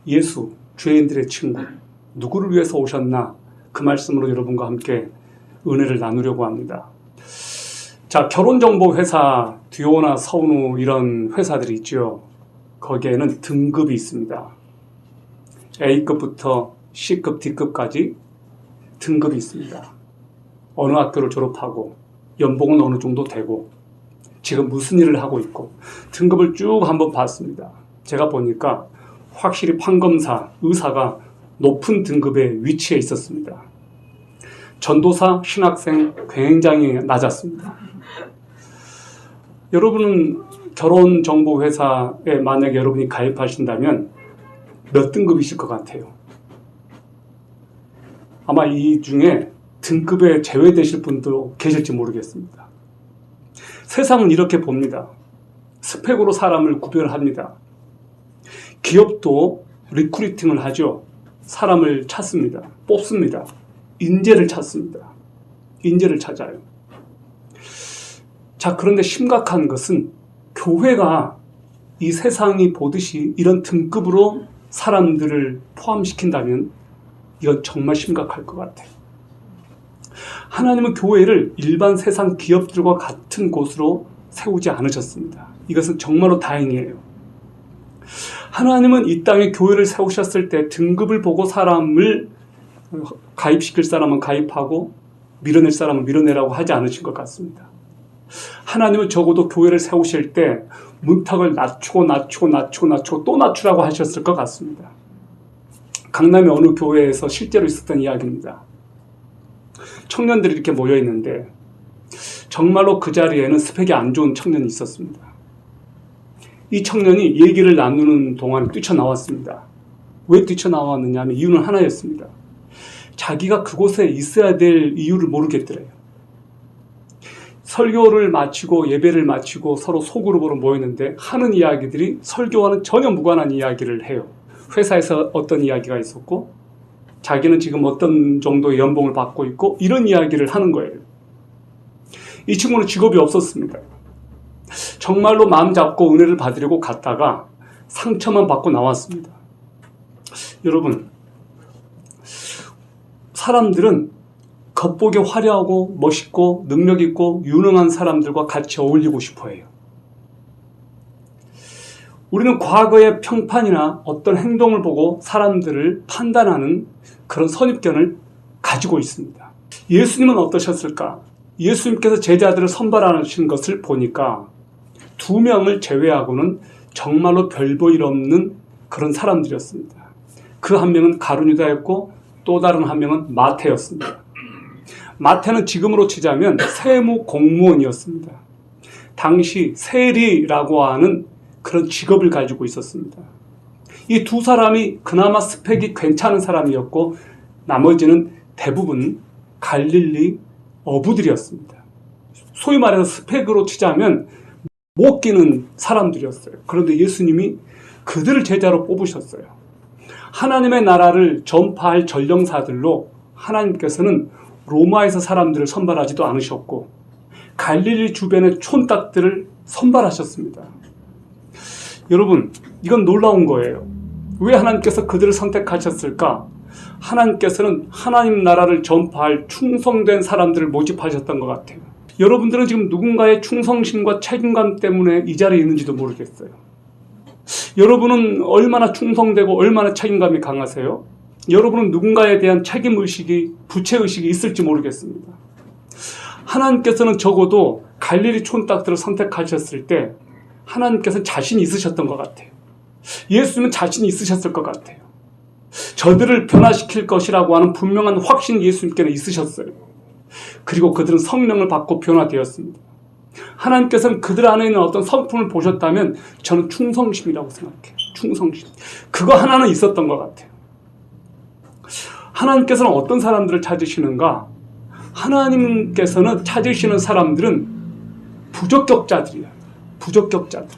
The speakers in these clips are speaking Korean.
예수, 죄인들의 친구, 누구를 위해서 오셨나? 그 말씀으로 여러분과 함께 은혜를 나누려고 합니다. 자, 결혼정보회사, 듀오나 서운우 이런 회사들이 있죠. 거기에는 등급이 있습니다. A급부터 C급, D급까지 등급이 있습니다. 어느 학교를 졸업하고 연봉은 어느 정도 되고 지금 무슨 일을 하고 있고 등급을 쭉 한번 봤습니다. 제가 보니까 확실히 판검사, 의사가 높은 등급에 위치해 있었습니다. 전도사, 신학생 굉장히 낮았습니다. 여러분은 결혼정보회사에 만약에 여러분이 가입하신다면 몇 등급이실 것 같아요? 아마 이 중에 등급에 제외되실 분도 계실지 모르겠습니다. 세상은 이렇게 봅니다. 스펙으로 사람을 구별합니다. 기업도 리크루팅을 하죠. 사람을 찾습니다. 뽑습니다. 인재를 찾습니다. 인재를 찾아요. 자, 그런데 심각한 것은 교회가 이 세상이 보듯이 이런 등급으로 사람들을 포함시킨다면 이건 정말 심각할 것 같아요. 하나님은 교회를 일반 세상 기업들과 같은 곳으로 세우지 않으셨습니다. 이것은 정말로 다행이에요. 하나님은 이 땅에 교회를 세우셨을 때 등급을 보고 사람을 가입시킬 사람은 가입하고 밀어낼 사람은 밀어내라고 하지 않으신 것 같습니다. 하나님은 적어도 교회를 세우실 때 문턱을 낮추고 또 낮추라고 하셨을 것 같습니다. 강남의 어느 교회에서 실제로 있었던 이야기입니다. 청년들이 이렇게 모여 있는데 정말로 그 자리에는 스펙이 안 좋은 청년이 있었습니다. 이 청년이 얘기를 나누는 동안 뛰쳐나왔습니다. 왜 뛰쳐나왔느냐 하면 이유는 하나였습니다. 자기가 그곳에 있어야 될 이유를 모르겠더래요. 설교를 마치고 예배를 마치고 서로 소그룹으로 모였는데 하는 이야기들이 설교와는 전혀 무관한 이야기를 해요. 회사에서 어떤 이야기가 있었고 자기는 지금 어떤 정도의 연봉을 받고 있고 이런 이야기를 하는 거예요. 이 친구는 직업이 없었습니다. 정말로 마음 잡고 은혜를 받으려고 갔다가 상처만 받고 나왔습니다. 여러분, 사람들은 겉보기 화려하고 멋있고 능력 있고 유능한 사람들과 같이 어울리고 싶어 해요. 우리는 과거의 평판이나 어떤 행동을 보고 사람들을 판단하는 그런 선입견을 가지고 있습니다. 예수님은 어떠셨을까? 예수님께서 제자들을 선발하신 것을 보니까 2명을 제외하고는 정말로 별 볼 일 없는 그런 사람들이었습니다. 그 한 명은 가룟유다였고 또 다른 한 명은 마태였습니다. 마태는 지금으로 치자면 세무 공무원이었습니다. 당시 세리라고 하는 그런 직업을 가지고 있었습니다. 이 두 사람이 그나마 스펙이 괜찮은 사람이었고 나머지는 대부분 갈릴리 어부들이었습니다. 소위 말해서 스펙으로 치자면 못 끼는 사람들이었어요. 그런데 예수님이 그들을 제자로 뽑으셨어요. 하나님의 나라를 전파할 전령사들로 하나님께서는 로마에서 사람들을 선발하지도 않으셨고 갈릴리 주변의 촌딱들을 선발하셨습니다. 여러분, 이건 놀라운 거예요. 왜 하나님께서 그들을 선택하셨을까? 하나님께서는 하나님 나라를 전파할 충성된 사람들을 모집하셨던 것 같아요. 여러분들은 지금 누군가의 충성심과 책임감 때문에 이 자리에 있는지도 모르겠어요. 여러분은 얼마나 충성되고 얼마나 책임감이 강하세요? 여러분은 누군가에 대한 책임의식이, 부채의식이 있을지 모르겠습니다. 하나님께서는 적어도 갈릴리 촌딱들을 선택하셨을 때 하나님께서는 자신이 있으셨던 것 같아요. 예수님은 자신이 있으셨을 것 같아요. 저들을 변화시킬 것이라고 하는 분명한 확신이 예수님께는 있으셨어요. 그리고 그들은 성령을 받고 변화되었습니다. 하나님께서는 그들 안에 있는 어떤 성품을 보셨다면 저는 충성심이라고 생각해요. 충성심. 그거 하나는 있었던 것 같아요. 하나님께서는 어떤 사람들을 찾으시는가? 하나님께서는 찾으시는 사람들은 부적격자들이에요. 부적격자들.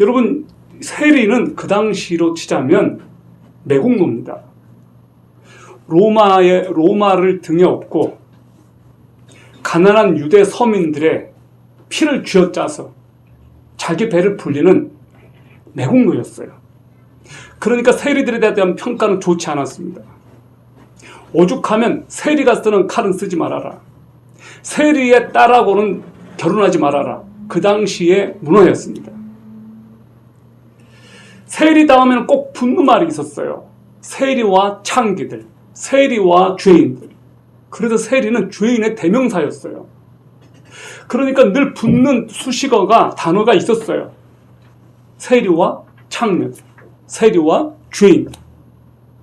여러분, 세리는 그 당시로 치자면 매국노입니다. 로마를 등에 업고 가난한 유대 서민들의 피를 쥐어짜서 자기 배를 불리는 매국노였어요. 그러니까 세리들에 대한 평가는 좋지 않았습니다. 오죽하면 세리가 쓰는 칼은 쓰지 말아라. 세리의 딸하고는 결혼하지 말아라. 그 당시의 문화였습니다. 세리 다음에는 꼭 붙는 말이 있었어요. 세리와 창기들, 세리와 죄인들. 그래서 세리는 죄인의 대명사였어요. 그러니까 늘 붙는 수식어가, 단어가 있었어요. 세리와 창녀, 세리와 죄인.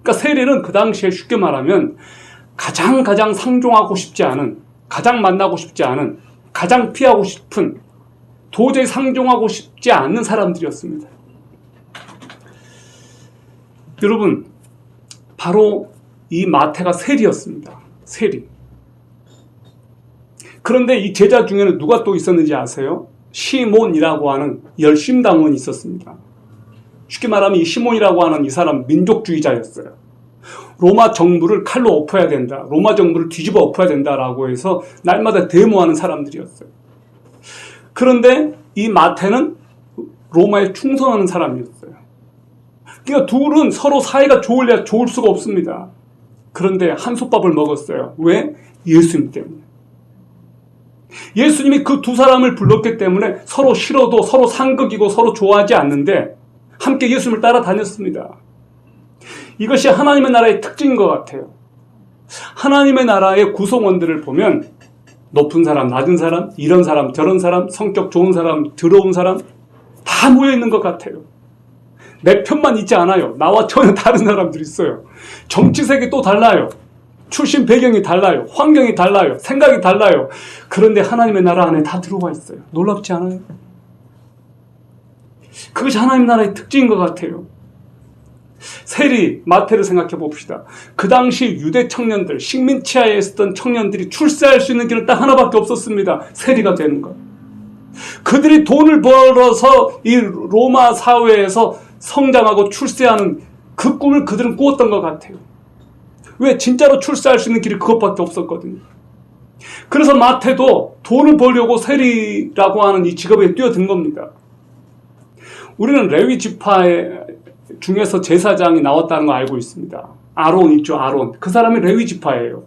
그러니까 세리는 그 당시에 쉽게 말하면 가장 상종하고 싶지 않은, 가장 만나고 싶지 않은, 가장 피하고 싶은, 도저히 상종하고 싶지 않는 사람들이었습니다. 여러분, 바로 이 마태가 세리였습니다. 세리. 그런데 이 제자 중에는 누가 또 있었는지 아세요? 시몬이라고 하는 열심당원이 있었습니다. 쉽게 말하면 이 시몬이라고 하는 이 사람 민족주의자였어요. 로마 정부를 칼로 엎어야 된다. 로마 정부를 뒤집어 엎어야 된다라고 해서 날마다 데모하는 사람들이었어요. 그런데 이 마태는 로마에 충성하는 사람이었어요. 그러니까 둘은 서로 사이가 좋을래야 좋을 수가 없습니다. 그런데 한솥밥을 먹었어요. 왜? 예수님 때문에. 예수님이 그 두 사람을 불렀기 때문에 서로 싫어도 서로 상극이고 서로 좋아하지 않는데 함께 예수님을 따라다녔습니다. 이것이 하나님의 나라의 특징인 것 같아요. 하나님의 나라의 구성원들을 보면 높은 사람, 낮은 사람, 이런 사람, 저런 사람, 성격 좋은 사람, 더러운 사람 다 모여있는 것 같아요. 내 편만 있지 않아요. 나와 전혀 다른 사람들이 있어요. 정치색이 또 달라요. 출신 배경이 달라요. 환경이 달라요. 생각이 달라요. 그런데 하나님의 나라 안에 다 들어와 있어요. 놀랍지 않아요? 그것이 하나님 나라의 특징인 것 같아요. 세리, 마태를 생각해 봅시다. 그 당시 유대 청년들, 식민치하에 있었던 청년들이 출세할 수 있는 길은 딱 하나밖에 없었습니다. 세리가 되는 것. 그들이 돈을 벌어서 이 로마 사회에서 성장하고 출세하는 그 꿈을 그들은 꾸었던 것 같아요. 왜? 진짜로 출세할 수 있는 길이 그것밖에 없었거든요. 그래서 마태도 돈을 벌려고 세리라고 하는 이 직업에 뛰어든 겁니다. 우리는 레위 지파 중에서 제사장이 나왔다는 거 알고 있습니다. 아론 있죠, 아론. 그 사람이 레위 지파예요.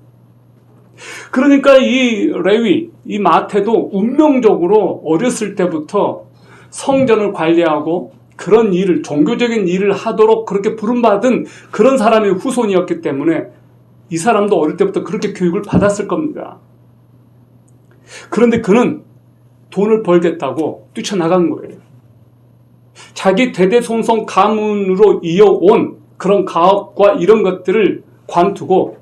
그러니까 이 레위, 이 마태도 운명적으로 어렸을 때부터 성전을 관리하고 그런 일을, 종교적인 일을 하도록 그렇게 부름받은 그런 사람의 후손이었기 때문에 이 사람도 어릴 때부터 그렇게 교육을 받았을 겁니다. 그런데 그는 돈을 벌겠다고 뛰쳐나간 거예요. 자기 대대손손 가문으로 이어온 그런 가업과 이런 것들을 관두고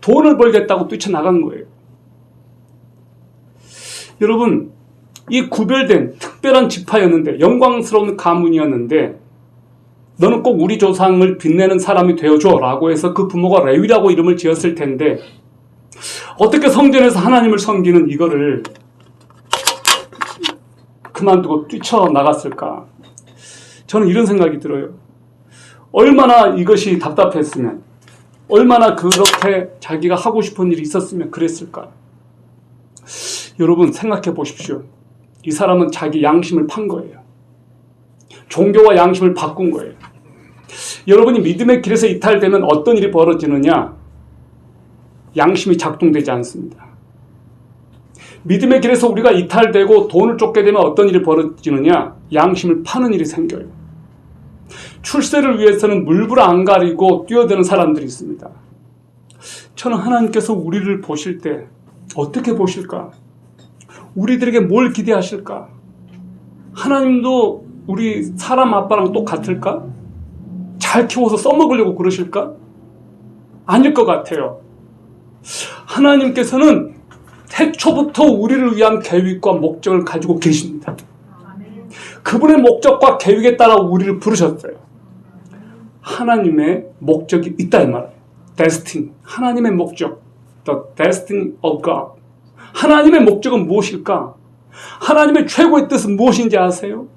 돈을 벌겠다고 뛰쳐나간 거예요. 여러분, 이 구별된 특별한 지파였는데, 영광스러운 가문이었는데, 너는 꼭 우리 조상을 빛내는 사람이 되어줘 라고 해서 그 부모가 레위라고 이름을 지었을 텐데 어떻게 성전에서 하나님을 섬기는 이거를 그만두고 뛰쳐나갔을까? 저는 이런 생각이 들어요. 얼마나 이것이 답답했으면, 얼마나 그렇게 자기가 하고 싶은 일이 있었으면 그랬을까? 여러분 생각해 보십시오. 이 사람은 자기 양심을 판 거예요. 종교와 양심을 바꾼 거예요. 여러분이 믿음의 길에서 이탈되면 어떤 일이 벌어지느냐? 양심이 작동되지 않습니다. 믿음의 길에서 우리가 이탈되고 돈을 쫓게 되면 어떤 일이 벌어지느냐? 양심을 파는 일이 생겨요. 출세를 위해서는 물불 안 가리고 뛰어드는 사람들이 있습니다. 저는 하나님께서 우리를 보실 때 어떻게 보실까? 우리들에게 뭘 기대하실까? 하나님도 우리 사람 아빠랑 똑같을까? 잘 키워서 써먹으려고 그러실까? 아닐 것 같아요. 하나님께서는 태초부터 우리를 위한 계획과 목적을 가지고 계십니다. 그분의 목적과 계획에 따라 우리를 부르셨어요. 하나님의 목적이 있다 이 말이에요. Destiny, 하나님의 목적, The Destiny of God. 하나님의 목적은 무엇일까? 하나님의 최고의 뜻은 무엇인지 아세요?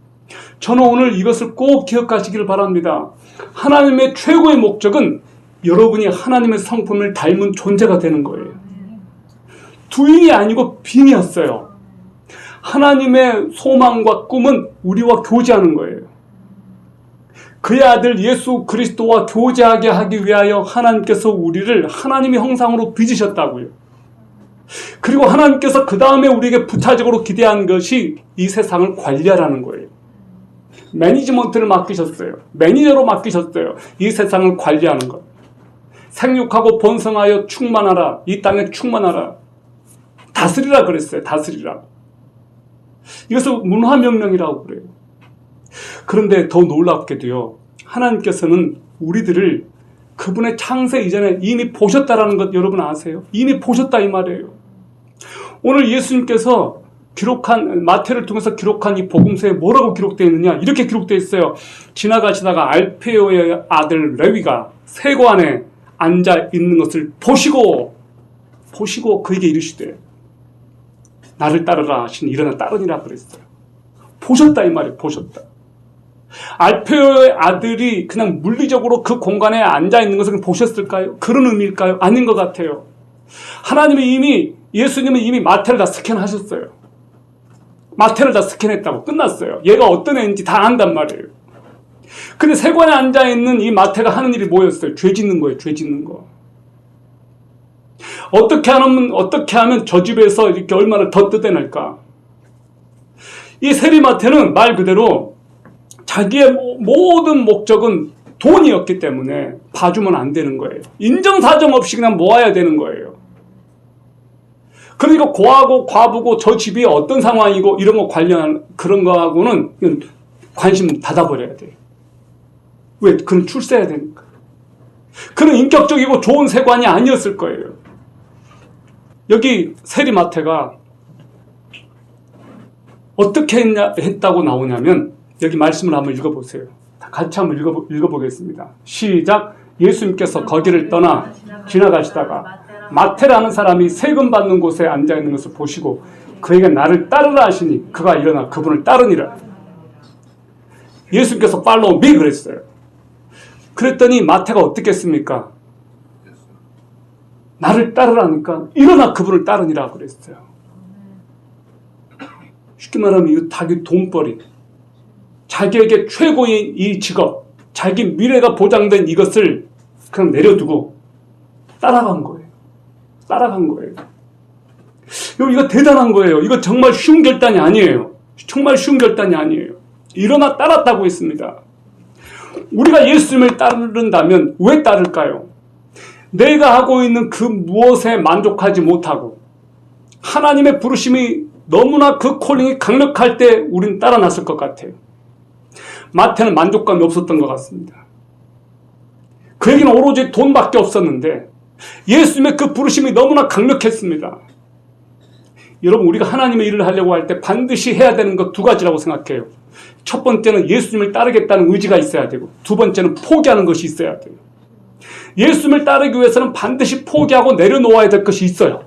저는 오늘 이것을 꼭 기억하시기를 바랍니다. 하나님의 최고의 목적은 여러분이 하나님의 성품을 닮은 존재가 되는 거예요. 두인이 아니고 빙이었어요. 하나님의 소망과 꿈은 우리와 교제하는 거예요. 그의 아들 예수 그리스도와 교제하게 하기 위하여 하나님께서 우리를 하나님의 형상으로 빚으셨다고요. 그리고 하나님께서 그 다음에 우리에게 부차적으로 기대한 것이 이 세상을 관리하라는 거예요. 매니지먼트를 맡기셨어요. 매니저로 맡기셨어요. 이 세상을 관리하는 것. 생육하고 번성하여 충만하라. 이 땅에 충만하라. 다스리라 그랬어요. 다스리라. 이것을 문화명령이라고 그래요. 그런데 더 놀랍게도요, 하나님께서는 우리들을 그분의 창세 이전에 이미 보셨다라는 것 여러분 아세요? 이미 보셨다 이 말이에요. 오늘 예수님께서 기록한, 마태를 통해서 기록한 이 복음서에 뭐라고 기록되어 있느냐? 이렇게 기록되어 있어요. 지나가시다가 알페오의 아들 레위가 세관에 앉아 있는 것을 보시고 그에게 이르시되 나를 따르라 하시니 일어나 따르니라 그랬어요. 보셨다 이 말이에요. 보셨다. 알페오의 아들이 그냥 물리적으로 그 공간에 앉아 있는 것을 보셨을까요? 그런 의미일까요? 아닌 것 같아요. 예수님은 이미 마태를 다 스캔하셨어요. 마태를 다 스캔했다고 끝났어요. 얘가 어떤 애인지 다 안단 말이에요. 근데 세관에 앉아있는 이 마태가 하는 일이 뭐였어요? 죄 짓는 거예요. 죄 짓는 거. 어떻게 하면 저 집에서 이렇게 얼마나 더 뜯어낼까? 이 세리마태는 말 그대로 자기의 모든 목적은 돈이었기 때문에 봐주면 안 되는 거예요. 인정사정 없이 그냥 모아야 되는 거예요. 그러니까 고하고 과부고 저 집이 어떤 상황이고 이런 거 관련한 그런 거하고는 관심 닫아버려야 돼요. 왜? 그는 출세해야 되니까. 그는 인격적이고 좋은 세관이 아니었을 거예요. 여기 세리마태가 어떻게 했다고 나오냐면 여기 말씀을 한번 읽어보세요. 같이 한번 읽어보겠습니다. 시작. 예수님께서 거기를 떠나 지나가시다가 마태라는 사람이 세금 받는 곳에 앉아있는 것을 보시고 그에게 나를 따르라 하시니 그가 일어나 그분을 따르니라. 예수님께서 팔로우 미 그랬어요. 그랬더니 마태가 어떻게 했습니까? 나를 따르라니까 일어나 그분을 따르니라 그랬어요. 쉽게 말하면 이거 자기 돈벌이, 자기에게 최고의 이 직업, 자기 미래가 보장된 이것을 그냥 내려두고 따라간 거예요. 따라간 거예요. 이거 대단한 거예요. 이거 정말 쉬운 결단이 아니에요. 정말 쉬운 결단이 아니에요. 일어나 따랐다고 했습니다. 우리가 예수님을 따른다면 왜 따를까요? 내가 하고 있는 그 무엇에 만족하지 못하고 하나님의 부르심이 너무나 그 콜링이 강력할 때 우린 따라 났을 것 같아요. 마태는 만족감이 없었던 것 같습니다. 그에게는 오로지 돈밖에 없었는데 예수님의 그 부르심이 너무나 강력했습니다. 여러분, 우리가 하나님의 일을 하려고 할 때 반드시 해야 되는 것 두 가지라고 생각해요. 첫 번째는 예수님을 따르겠다는 의지가 있어야 되고, 두 번째는 포기하는 것이 있어야 돼요. 예수님을 따르기 위해서는 반드시 포기하고 내려놓아야 될 것이 있어요.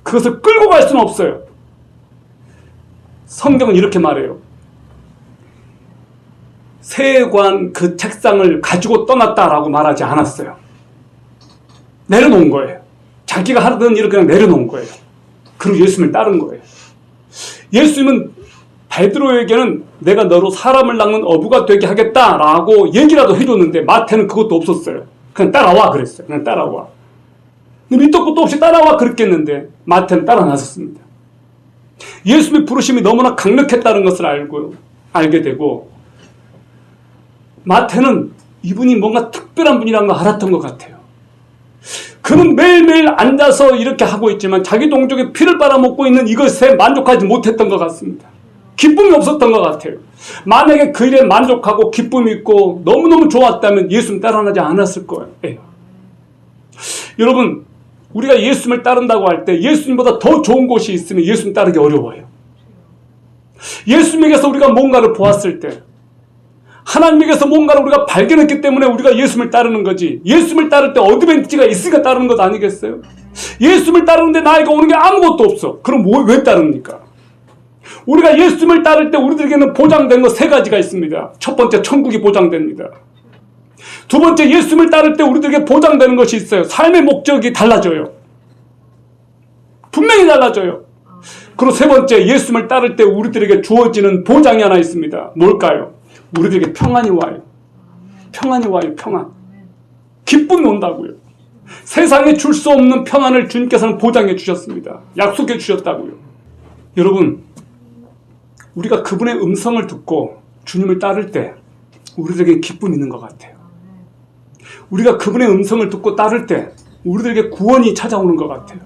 그것을 끌고 갈 수는 없어요. 성경은 이렇게 말해요. 세관 그 책상을 가지고 떠났다라고 말하지 않았어요. 내려놓은 거예요. 자기가 하던 일을 그냥 내려놓은 거예요. 그리고 예수님을 따른 거예요. 예수님은 베드로에게는 내가 너로 사람을 낚는 어부가 되게 하겠다라고 얘기라도 해줬는데 마태는 그것도 없었어요. 그냥 따라와 그랬어요. 그냥 따라와. 밑도 끝도 없이 따라와 그랬겠는데 마태는 따라 나섰습니다. 예수님의 부르심이 너무나 강력했다는 것을 알게 되고 마태는 이분이 뭔가 특별한 분이라는 걸 알았던 것 같아요. 그는 매일매일 앉아서 이렇게 하고 있지만 자기 동족의 피를 빨아먹고 있는 이것에 만족하지 못했던 것 같습니다. 기쁨이 없었던 것 같아요. 만약에 그 일에 만족하고 기쁨이 있고 너무너무 좋았다면 예수님 따라나지 않았을 거예요. 여러분, 우리가 예수님을 따른다고 할 때 예수님보다 더 좋은 곳이 있으면 예수님 따르기 어려워요. 예수님에게서 우리가 뭔가를 보았을 때 하나님에게서 뭔가를 우리가 발견했기 때문에 우리가 예수님을 따르는 거지. 예수님을 따를 때 어드밴티지가 있으니까 따르는 것 아니겠어요? 예수님을 따르는데 나에게 오는 게 아무것도 없어. 그럼 왜 따릅니까? 우리가 예수님을 따를 때 우리들에게는 보장된 것 세 가지가 있습니다. 첫 번째, 천국이 보장됩니다. 두 번째, 예수님을 따를 때 우리들에게 보장되는 것이 있어요. 삶의 목적이 달라져요. 분명히 달라져요. 그리고 세 번째, 예수님을 따를 때 우리들에게 주어지는 보장이 하나 있습니다. 뭘까요? 우리들에게 평안이 와요. 평안이 와요. 평안. 기쁨이 온다고요. 세상에 줄 수 없는 평안을 주님께서는 보장해 주셨습니다. 약속해 주셨다고요. 여러분, 우리가 그분의 음성을 듣고 주님을 따를 때 우리들에게 기쁨이 있는 것 같아요. 우리가 그분의 음성을 듣고 따를 때 우리들에게 구원이 찾아오는 것 같아요.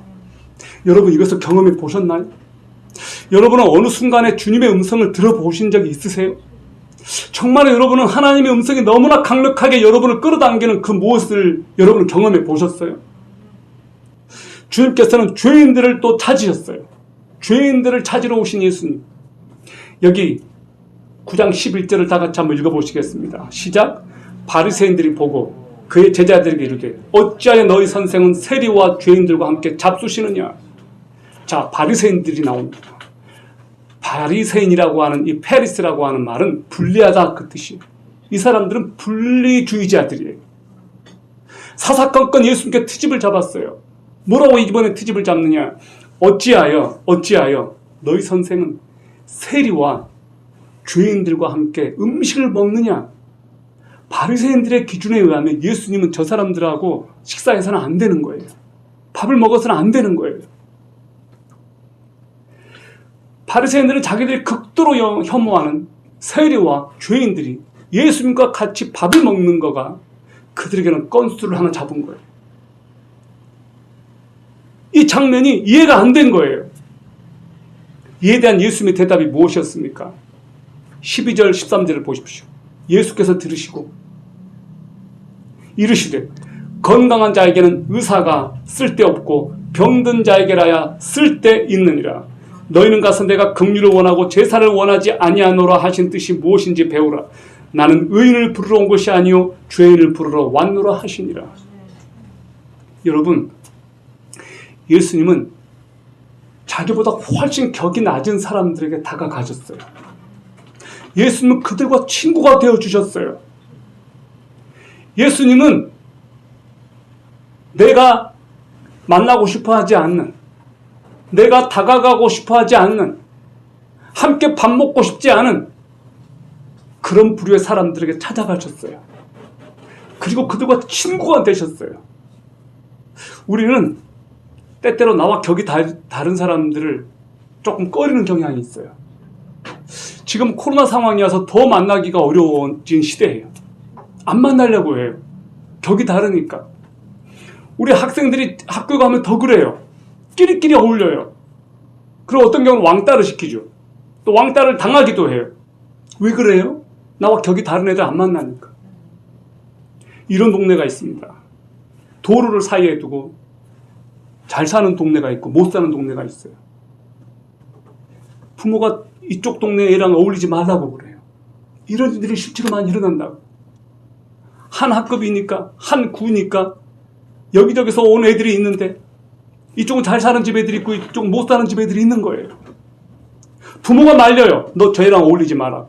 여러분, 이것을 경험해 보셨나요? 여러분은 어느 순간에 주님의 음성을 들어보신 적이 있으세요? 정말 여러분은 하나님의 음성이 너무나 강력하게 여러분을 끌어당기는 그 무엇을 여러분은 경험해 보셨어요? 주님께서는 죄인들을 또 찾으셨어요. 죄인들을 찾으러 오신 예수님. 여기 9장 11절을 다 같이 한번 읽어보시겠습니다. 시작. 바리새인들이 보고 그의 제자들에게 이르되 어찌하여 너희 선생은 세리와 죄인들과 함께 잡수시느냐. 자, 바리새인들이 나옵니다. 바리새인이라고 하는 이 페리스라고 하는 말은 분리하다 그 뜻이에요. 이 사람들은 분리주의자들이에요. 사사건건 예수님께 트집을 잡았어요. 뭐라고 이번에 트집을 잡느냐. 어찌하여 너희 선생은 세리와 죄인들과 함께 음식을 먹느냐. 바리새인들의 기준에 의하면 예수님은 저 사람들하고 식사해서는 안 되는 거예요. 밥을 먹어서는 안 되는 거예요. 바리새인들은 자기들이 극도로 혐오하는 세리와 죄인들이 예수님과 같이 밥을 먹는 거가 그들에게는 건수를 하나 잡은 거예요. 이 장면이 이해가 안 된 거예요. 이에 대한 예수님의 대답이 무엇이었습니까? 12절 13절을 보십시오. 예수께서 들으시고 이르시되 건강한 자에게는 의사가 쓸데없고 병든 자에게라야 쓸데있느니라. 너희는 가서 내가 긍휼을 원하고 제사를 원하지 아니하노라 하신 뜻이 무엇인지 배우라. 나는 의인을 부르러 온 것이 아니요 죄인을 부르러 왔노라 하시니라. 여러분, 예수님은 자기보다 훨씬 격이 낮은 사람들에게 다가가셨어요. 예수님은 그들과 친구가 되어주셨어요. 예수님은 내가 만나고 싶어하지 않는, 내가 다가가고 싶어하지 않는, 함께 밥 먹고 싶지 않은 그런 부류의 사람들에게 찾아가셨어요. 그리고 그들과 친구가 되셨어요. 우리는 때때로 나와 격이 다른 사람들을 조금 꺼리는 경향이 있어요. 지금 코로나 상황이어서 더 만나기가 어려워진 시대예요. 안 만나려고 해요. 격이 다르니까. 우리 학생들이 학교 가면 더 그래요. 끼리끼리 어울려요. 그리고 어떤 경우는 왕따를 시키죠. 또 왕따를 당하기도 해요. 왜 그래요? 나와 격이 다른 애들 안 만나니까. 이런 동네가 있습니다. 도로를 사이에 두고 잘 사는 동네가 있고 못 사는 동네가 있어요. 부모가 이쪽 동네 애랑 어울리지 말라고 그래요. 이런 일들이 실제로 많이 일어난다고. 한 학급이니까, 한 구니까 여기저기서 온 애들이 있는데 이쪽은 잘 사는 집 애들이 있고 이쪽은 못 사는 집 애들이 있는 거예요. 부모가 말려요. 너 쟤랑 어울리지 마라.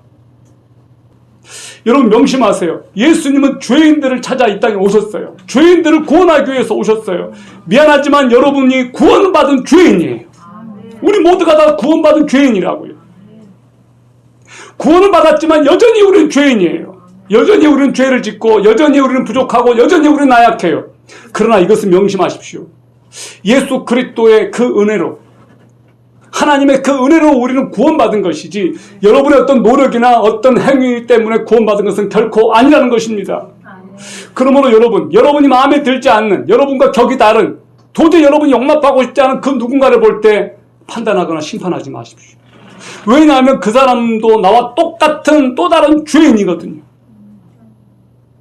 여러분 명심하세요. 예수님은 죄인들을 찾아 이 땅에 오셨어요. 죄인들을 구원하기 위해서 오셨어요. 미안하지만 여러분이 구원받은 죄인이에요. 우리 모두가 다 구원받은 죄인이라고요. 구원을 받았지만 여전히 우리는 죄인이에요. 여전히 우리는 죄를 짓고 여전히 우리는 부족하고 여전히 우리는 나약해요. 그러나 이것을 명심하십시오. 예수 그리스도의 그 은혜로, 하나님의 그 은혜로 우리는 구원받은 것이지 여러분의 어떤 노력이나 어떤 행위 때문에 구원받은 것은 결코 아니라는 것입니다. 그러므로 여러분이 마음에 들지 않는, 여러분과 격이 다른, 도저히 여러분이 용납하고 싶지 않은 그 누군가를 볼 때 판단하거나 심판하지 마십시오. 왜냐하면 그 사람도 나와 똑같은 또 다른 죄인이거든요.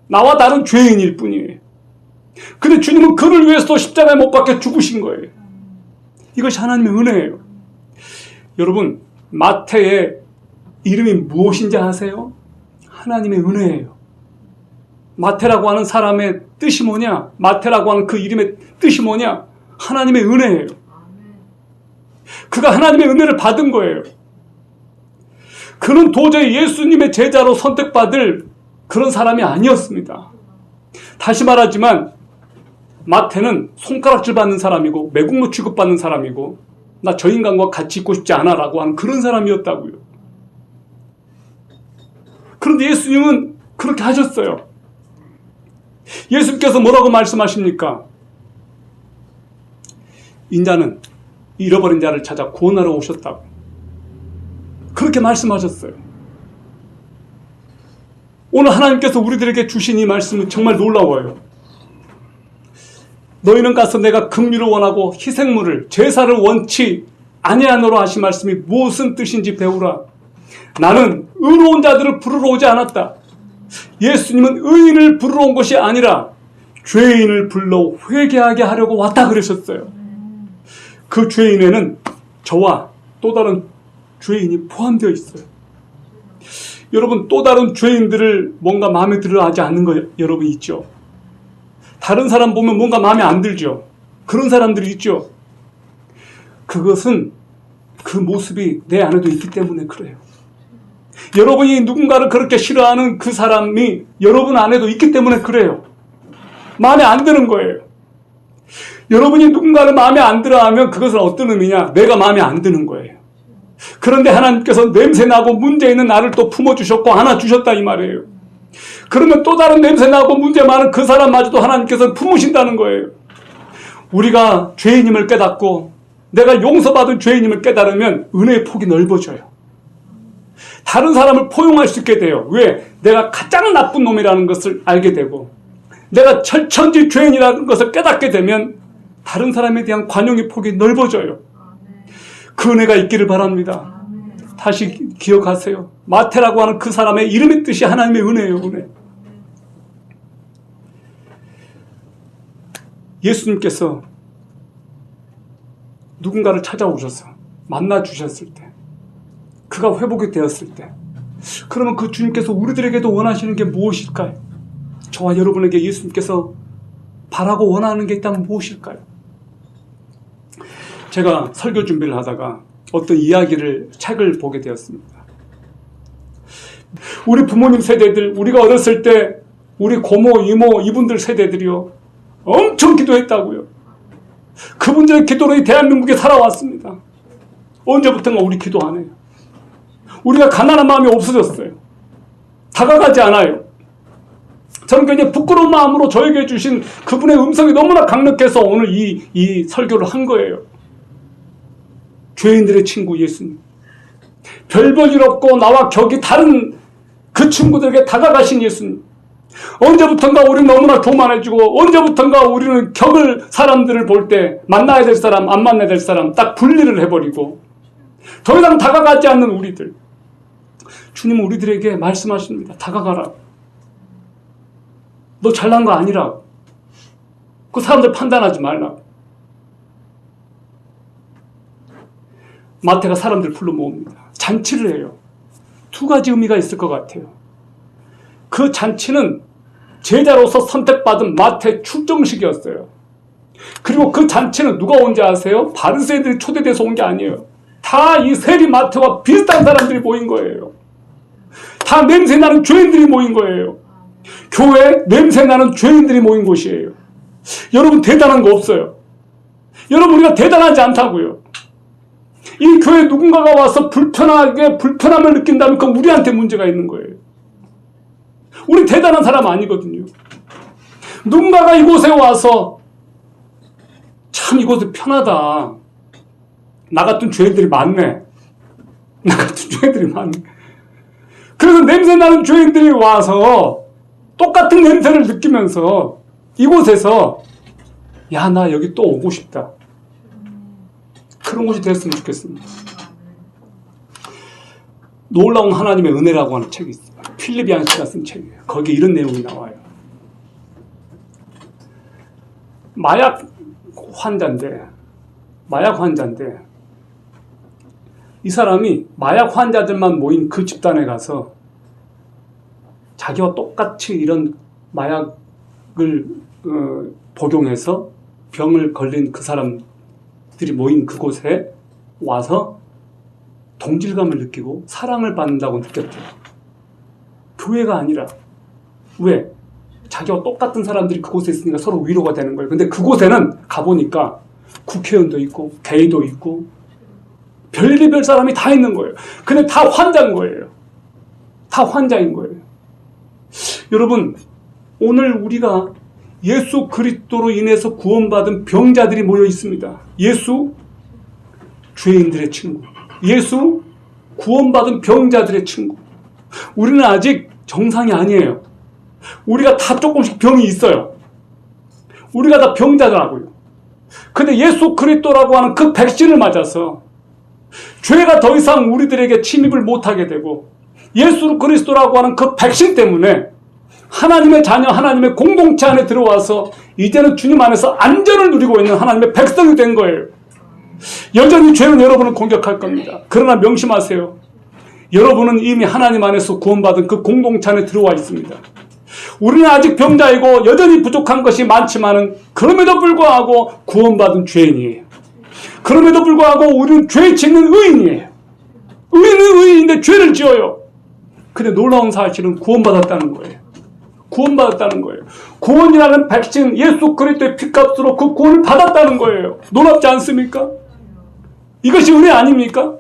나와 다른 죄인일 뿐이에요. 근데 주님은 그를 위해서 십자가에 못 박혀 죽으신 거예요. 이것이 하나님의 은혜예요. 여러분, 마태의 이름이 무엇인지 아세요? 하나님의 은혜예요. 마태라고 하는 사람의 뜻이 뭐냐? 마태라고 하는 그 이름의 뜻이 뭐냐? 하나님의 은혜예요. 그가 하나님의 은혜를 받은 거예요. 그는 도저히 예수님의 제자로 선택받을 그런 사람이 아니었습니다. 다시 말하지만 마태는 손가락질 받는 사람이고 매국노 취급받는 사람이고 나 저 인간과 같이 있고 싶지 않아 라고 하는 그런 사람이었다고요. 그런데 예수님은 그렇게 하셨어요. 예수님께서 뭐라고 말씀하십니까? 인자는 잃어버린 자를 찾아 구원하러 오셨다고 그렇게 말씀하셨어요. 오늘 하나님께서 우리들에게 주신 이 말씀은 정말 놀라워요. 너희는 가서 내가 긍휼을 원하고 희생물을 제사를 원치 아니하노라 하신 말씀이 무슨 뜻인지 배우라. 나는 의로운 자들을 부르러 오지 않았다. 예수님은 의인을 부르러 온 것이 아니라 죄인을 불러 회개하게 하려고 왔다 그러셨어요. 그 죄인에는 저와 또 다른 죄인이 포함되어 있어요. 여러분, 또 다른 죄인들을 뭔가 마음에 들어 하지 않는 거 여러분 있죠? 다른 사람 보면 뭔가 마음에 안 들죠? 그런 사람들이 있죠? 그것은 그 모습이 내 안에도 있기 때문에 그래요. 여러분이 누군가를 그렇게 싫어하는 그 사람이 여러분 안에도 있기 때문에 그래요. 마음에 안 드는 거예요. 여러분이 누군가를 마음에 안 들어 하면 그것은 어떤 의미냐? 내가 마음에 안 드는 거예요. 그런데 하나님께서 냄새나고 문제 있는 나를 또 품어주셨고 안아주셨다 이 말이에요. 그러면 또 다른 냄새나고 문제 많은 그 사람마저도 하나님께서 품으신다는 거예요. 우리가 죄인임을 깨닫고 내가 용서받은 죄인임을 깨달으면 은혜의 폭이 넓어져요. 다른 사람을 포용할 수 있게 돼요. 왜? 내가 가장 나쁜 놈이라는 것을 알게 되고 내가 철천지 죄인이라는 것을 깨닫게 되면 다른 사람에 대한 관용의 폭이 넓어져요. 그 은혜가 있기를 바랍니다. 다시 기억하세요. 마태라고 하는 그 사람의 이름의 뜻이 하나님의 은혜예요. 은혜. 예수님께서 누군가를 찾아오셔서 만나주셨을 때 그가 회복이 되었을 때 그러면 그 주님께서 우리들에게도 원하시는 게 무엇일까요? 저와 여러분에게 예수님께서 바라고 원하는 게 있다면 무엇일까요? 제가 설교 준비를 하다가 어떤 책을 보게 되었습니다. 우리 부모님 세대들, 우리가 어렸을 때 우리 고모, 이모, 이분들 세대들이요 엄청 기도했다고요. 그분들의 기도로 이 대한민국에 살아왔습니다. 언제부턴가 우리 기도 안 해요. 우리가 가난한 마음이 없어졌어요. 다가가지 않아요. 저는 굉장히 부끄러운 마음으로 저에게 주신 그분의 음성이 너무나 강력해서 오늘 이 설교를 한 거예요. 죄인들의 친구 예수님. 별 볼 일 없고 나와 격이 다른 그 친구들에게 다가가신 예수님. 언제부턴가 우리는 너무나 교만해지고 언제부턴가 우리는 사람들을 볼 때 만나야 될 사람, 안 만나야 될 사람 딱 분리를 해버리고 더 이상 다가가지 않는 우리들. 주님은 우리들에게 말씀하십니다. 다가가라. 너 잘난 거 아니라. 그 사람들 판단하지 말라. 마태가 사람들 불러 모읍니다. 잔치를 해요. 두 가지 의미가 있을 것 같아요. 그 잔치는 제자로서 선택받은 마태 출정식이었어요. 그리고 그 잔치는 누가 온지 아세요? 바리새인들이 초대돼서 온 게 아니에요. 다 이 세리 마태와 비슷한 사람들이 모인 거예요. 다 냄새나는 죄인들이 모인 거예요. 교회 냄새나는 죄인들이 모인 곳이에요. 여러분 대단한 거 없어요. 여러분 우리가 대단하지 않다고요. 이 교회에 누군가가 와서 불편함을 느낀다면 그건 우리한테 문제가 있는 거예요. 우리 대단한 사람 아니거든요. 누군가가 이곳에 와서 참 이곳이 편하다. 나 같은 죄인들이 많네. 그래서 냄새나는 죄인들이 와서 똑같은 냄새를 느끼면서 이곳에서 야, 나 여기 또 오고 싶다. 그런 곳이 됐으면 좋겠습니다. 놀라운 하나님의 은혜라고 하는 책이 있어요. 필립 양씨가 쓴 책이에요. 거기에 이런 내용이 나와요. 마약 환자인데 이 사람이 마약 환자들만 모인 그 집단에 가서 자기와 똑같이 이런 마약을 복용해서 병을 걸린 그 사람들이 모인 그곳에 와서 동질감을 느끼고 사랑을 받는다고 느꼈대요. 교회가 아니라. 왜? 자기와 똑같은 사람들이 그곳에 있으니까 서로 위로가 되는 거예요. 근데 그곳에는 가보니까 국회의원도 있고 게이도 있고 별의별 사람이 다 있는 거예요. 근데 다 환자인 거예요. 다 환자인 거예요. 여러분, 오늘 우리가 예수 그리스도로 인해서 구원받은 병자들이 모여 있습니다. 예수 죄인들의 친구, 예수 구원받은 병자들의 친구. 우리는 아직 정상이 아니에요. 우리가 다 조금씩 병이 있어요. 우리가 다 병자더라고요. 근데 예수 그리스도라고 하는 그 백신을 맞아서 죄가 더 이상 우리들에게 침입을 못하게 되고, 예수 그리스도라고 하는 그 백신 때문에 하나님의 자녀, 하나님의 공동체 안에 들어와서 이제는 주님 안에서 안전을 누리고 있는 하나님의 백성이 된 거예요. 여전히 죄는 여러분을 공격할 겁니다. 그러나 명심하세요. 여러분은 이미 하나님 안에서 구원받은 그 공동체 안에 들어와 있습니다. 우리는 아직 병자이고 여전히 부족한 것이 많지만은 그럼에도 불구하고 구원받은 죄인이에요. 그럼에도 불구하고 우리는 죄 짓는 의인이에요. 의인은 의인인데 죄를 지어요. 근데 놀라운 사실은 구원받았다는 거예요. 구원받았다는 거예요. 구원이라는 백신, 예수 그리스도의 피값으로 그 구원을 받았다는 거예요. 놀랍지 않습니까? 이것이 은혜 아닙니까?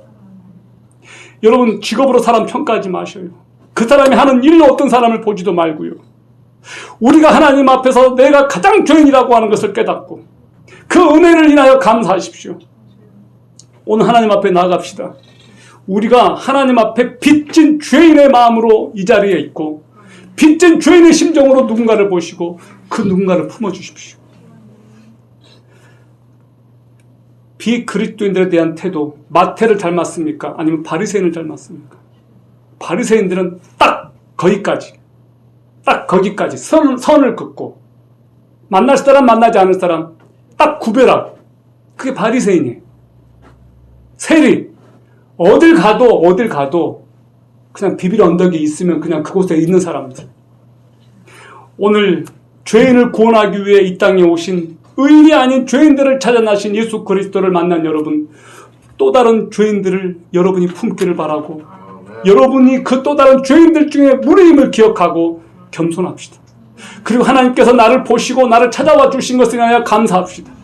여러분, 직업으로 사람 평가하지 마셔요. 그 사람이 하는 일로 어떤 사람을 보지도 말고요. 우리가 하나님 앞에서 내가 가장 죄인이라고 하는 것을 깨닫고 그 은혜를 인하여 감사하십시오. 오늘 하나님 앞에 나아갑시다. 우리가 하나님 앞에 빚진 죄인의 마음으로 이 자리에 있고, 빚진 죄인의 심정으로 누군가를 보시고 그 누군가를 품어주십시오. 비그리스도인들에 대한 태도, 마태를 닮았습니까? 아니면 바리새인을 닮았습니까? 바리새인들은 딱 거기까지 선을 긋고, 만날 사람 만나지 않을 사람 딱 구별하고, 그게 바리새인이에요. 세리, 어딜 가도 그냥 비빌 언덕이 있으면 그냥 그곳에 있는 사람들. 오늘 죄인을 구원하기 위해 이 땅에 오신 의인이 아닌 죄인들을 찾아 나신 예수 그리스도를 만난 여러분, 또 다른 죄인들을 여러분이 품기를 바라고, 여러분이 그 또 다른 죄인들 중에 무리임을 기억하고 겸손합시다. 그리고 하나님께서 나를 보시고 나를 찾아와 주신 것을 인하여 감사합시다.